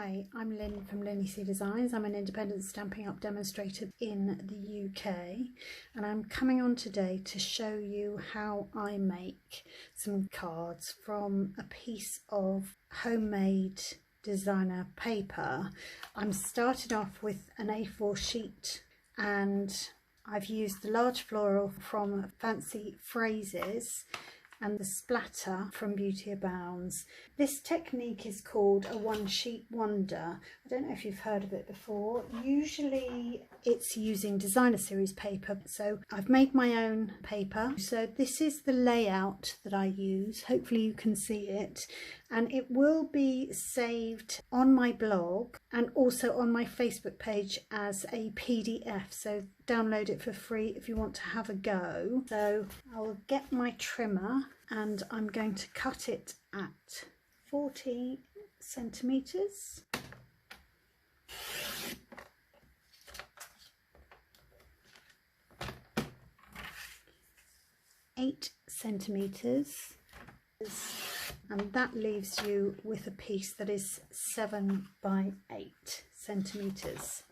Hi, I'm Lynn from LynnieCDesigns. I'm an independent Stampin' Up demonstrator in the UK, and I'm coming on today to show you how I make some cards from a piece of homemade designer paper. I'm started off with an A4 sheet, and I've used the large floral from Fancy Phrases and the splatter from Beauty Abounds. This technique is called a one sheet wonder. I don't know if you've heard of it before. Usually it's using designer series paper, so I've made my own paper. So this is the layout that I use. Hopefully you can see it, and it will be saved on my blog and also on my Facebook page as a PDF, so download it for free if you want to have a go. So I'll get my trimmer and I'm going to cut it at 40 centimeters. Eight centimeters, and that leaves you with a piece that is 7 by 8 centimeters.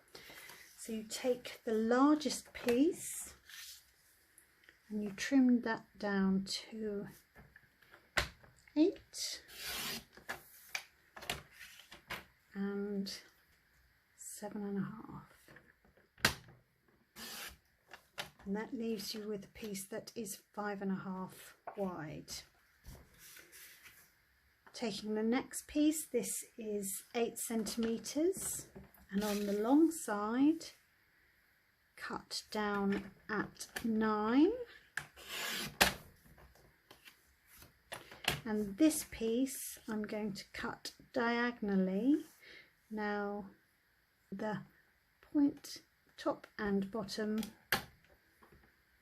So you take the largest piece and you trim that down to 8 and 7.5, and that leaves you with a piece that is 5.5 wide. Taking the next piece, this is 8 centimeters, and on the long side cut down at 9, and this piece I'm going to cut diagonally. Now the point top and bottom,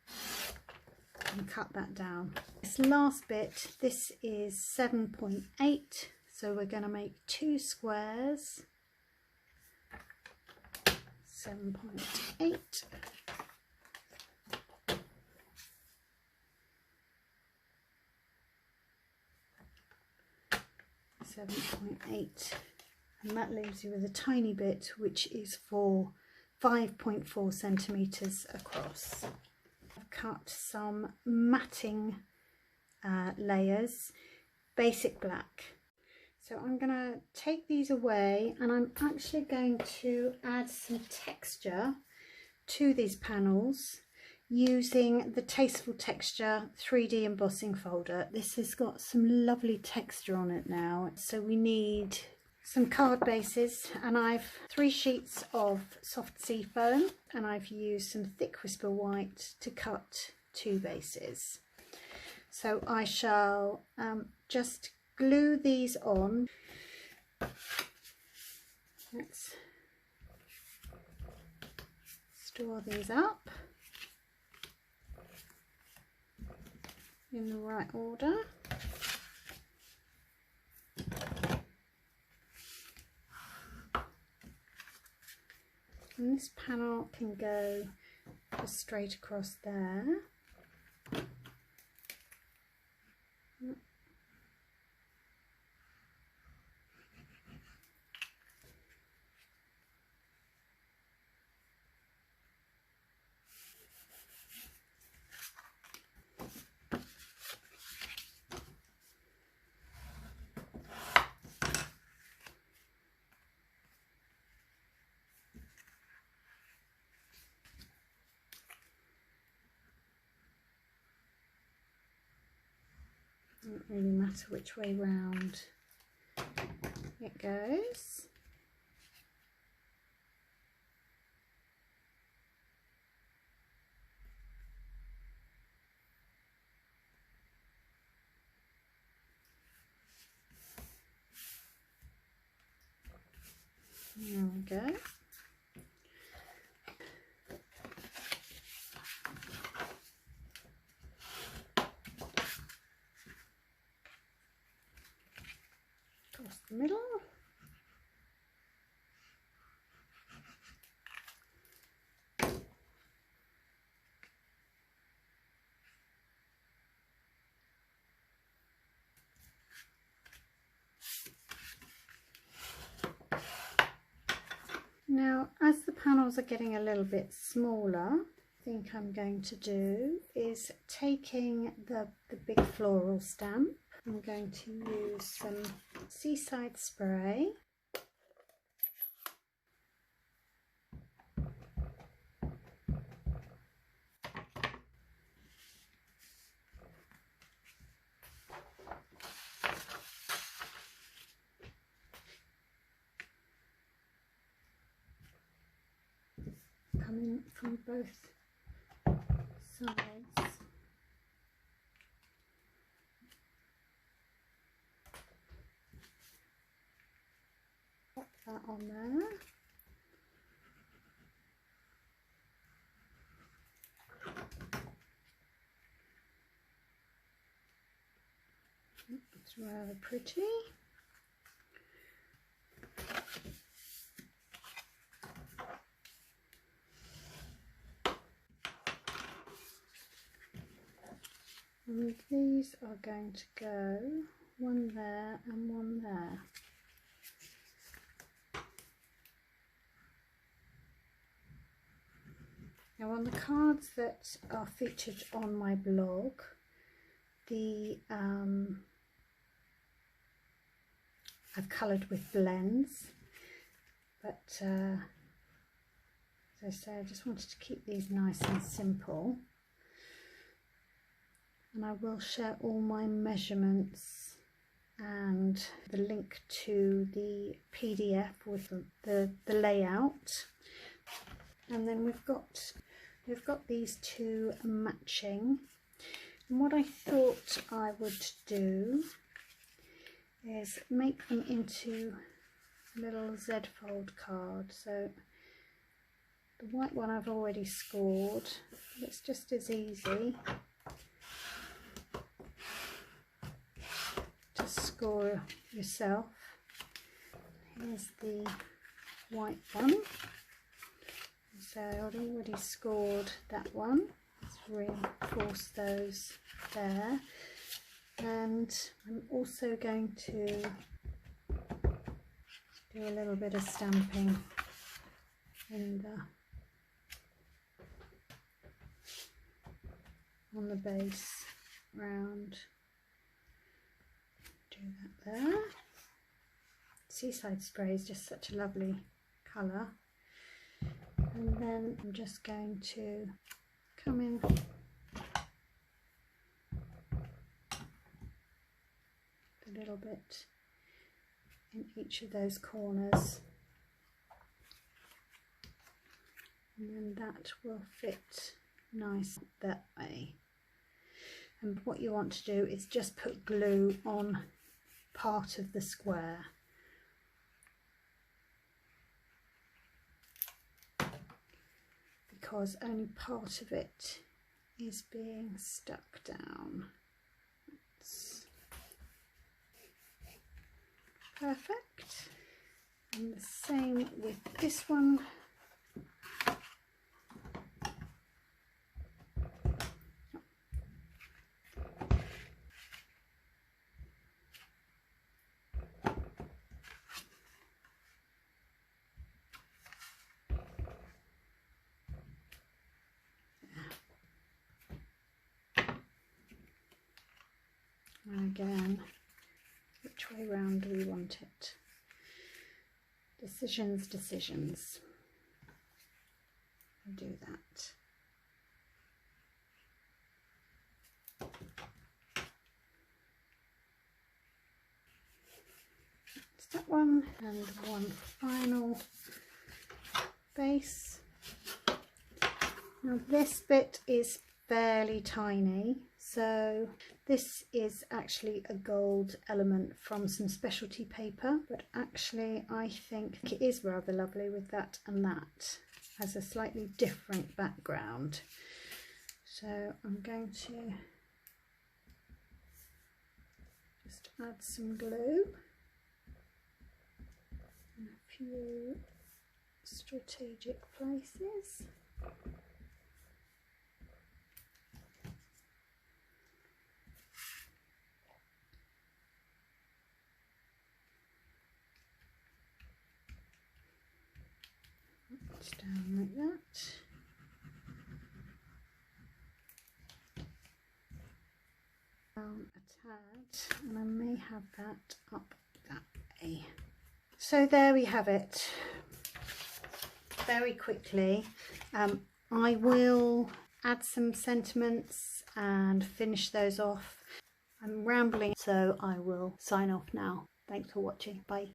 and cut that down. This last bit, this is 7.8, so we're going to make 2 squares. 7.8, and that leaves you with a tiny bit which is for 5.4 centimeters across. I've cut some matting layers, basic black. So I'm going to take these away, and I'm actually going to add some texture to these panels using the Tasteful Texture 3D embossing folder. This has got some lovely texture on it now. So we need some card bases, and I've 3 sheets of soft sea foam, and I've used some thick Whisper White to cut 2 bases. So I shall just glue these on. Let's store these up in the right order. And this panel can go just straight across there. Doesn't really matter which way round it goes. There we go. Across the middle. Now, as the panels are getting a little bit smaller, I think I'm going to do is taking the big floral stamp. I'm going to use some Seaside spray. Coming from both sides. Pop that on there. It's rather pretty. And these are going to go one there and one there. Now on the cards that are featured on my blog, I've coloured with blends, but as I say, I just wanted to keep these nice and simple. And I will share all my measurements and the link to the PDF with the layout. And then we've got these two matching. And what I thought I would do is make them into a little Z-fold card. So the white one I've already scored, but it's just as easy to score yourself. Here's the white one. So I've already scored that one. Let's reinforce those there. And I'm also going to do a little bit of stamping in on the base round. Do that there. Seaside spray is just such a lovely colour. And then I'm just going to come in a little bit in each of those corners, and then that will fit nice that way. And what you want to do is just put glue on part of the square. Because only part of it is being stuck down. That's perfect. And the same with this one. And again, which way round do we want it? Decisions, decisions. I'll do that. That's that one, and one final base. Now this bit is fairly tiny, so this is actually a gold element from some specialty paper, but actually I think it is rather lovely with that, and that has a slightly different background. So I'm going to just add some glue in a few strategic places. It's down like that. Down a tad, and I may have that up that way. So there we have it. Very quickly, I will add some sentiments and finish those off. I'm rambling, so I will sign off now. Thanks for watching. Bye.